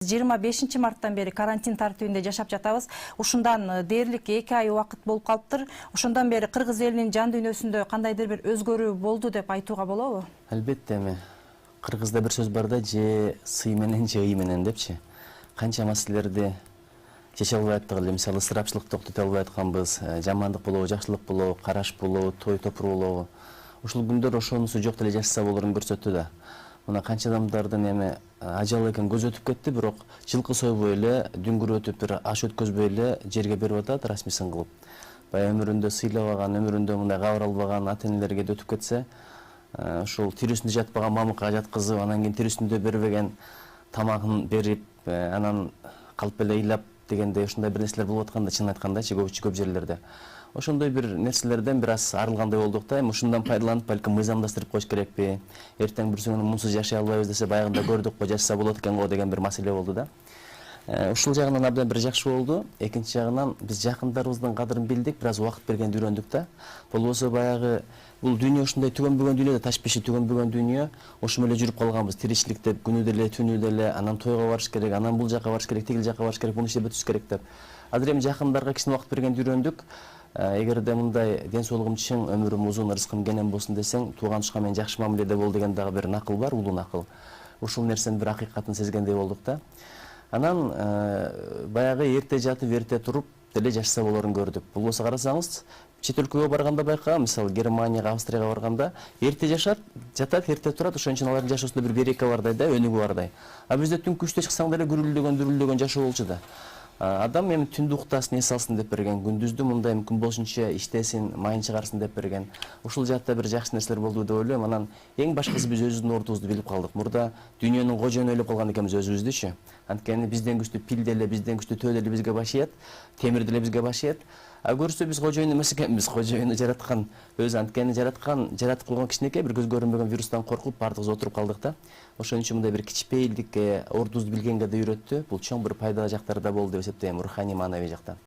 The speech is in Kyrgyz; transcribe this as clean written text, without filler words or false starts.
25 марттан бери карантин тартибинде жашап жатабыз. Ушундан дээрлик 2 ай убакыт болуп калыптыр. Ошондон бери кыргыз элинин жан дүйнөсүндө кандайдыр бир өзгөрүү болду деп айтууга болобу? Албетте эми кыргызда бир сөз бар да, же сый менен же ый менен депчи. Канча маселелерди чече албай аттык эле, мисалы ысырапчылыкты токтото албай атканбыз, жамандык болобу, жакшылык болобу, караш болобу, той топур болобу. Ушул күндөр ошонусу жок деле жашаса болорун көрсөттү да. Мына канча адамдардын эми ажалы экен көз өтүп кетти, бирок жылкы сойбой эле, дүңгүр өтүп бир аш өткөзбөй эле жерге берип атат расмисын кылып. Баягы өмүрүндө сыйлабаган, өмүрүндө мындай кабар албаган ата энелерге да өтүп кетсе, ушул тирүүсүндө жатпаган мамыкка жаткызып, анан кийин тирүүсүндө бербеген тамагын берип, анан калп эле ыйлап дегендей ушундай бир нерселер болуп атканда, чынын айткандачы көп жерлерде. Ошондой бир нерселерден бир аз арылгандай болдук да. Эми ушундан пайдаланып, балким мыйзамдаштырып коюш керекпи? Эртең бир күнү мунсуз жашай албайбыз десе, баягында көрдүк го, жашаса болот экен го деген бир маселе болду да. Ушул жагынан абдан бир жакшы болду. Экинчи жагынан биз жакындарыбыздын кадырын билдик, бир аз убакыт бергенди үйрөндүк да. Болбосо баягы бул дүйнө ушундай түгөнбөгөн дүйнө да, таш беши түгөнбөгөн дүйнө. Ошол эле жүрүп калганбыз, тиричиликте күнү деле, түнү деле, анан тойго барыш керек, анан бул жака барыш керек, тигил жака барыш керек, буну иштеп өтүш керек деп. Азыр эми жакындарга кичине убакыт бергенди үйрөндүк. Эгерде мындай ден соолугум чың, өмүрүм узун, рызкым кенен болсун десең, тууган тушка менен жакшы мамиледе бол деген дагы бир накыл бар, улуу накыл. Ушул нерсенин бир акыйкатын сезгендей болдук да. Анан баягы эрте жатып, эрте туруп деле жашаса болорун көрдүк. Болбосо карасаңыз, чет өлкөгө барганда байкагам, мисалы Германияга, Австрияга барганда эрте жашат, жатат, эрте турат, ошон үчүн алардын жашоосунда бир берека бардай да, өнүгүү бардай. А бизде түнкү 3-те чыксаң деле дүрүлдөгөн жашоо болчу да. Адам эми түндү уктасын, эс алсын деп берген, күндүздү мындай мүмкүн болушунча иштесин, майын чыгарсын деп берген. Ушул жакта бир жакшы нерселер болду деп ойлойм. Анан эң башкысы биз өзүбүздүн ордубузду билип калдык. Мурда дүйнөнүн кожоюну ойлоп калган экенбиз өзүбүздүчү. Анткени бизден күчтүү пил деле, бизден күчтүү төө деле бизге баш ийет, темир деле бизге баш ийет. А көрсө биз кожоюн эмес экенбиз, кожоюну жараткан өзү, анткени жаратып койгон кичинекей бир көз көрүнбөгөн вирустан коркуп баардыгыбыз отуруп калдык да. Ошон үчүн мындай бир кичпейилдикке, ордубузду билгенге да үйрөттү. Бул чоң бир пайдалуу жактары да болду деп эсептейм, руханий маанавий жактан.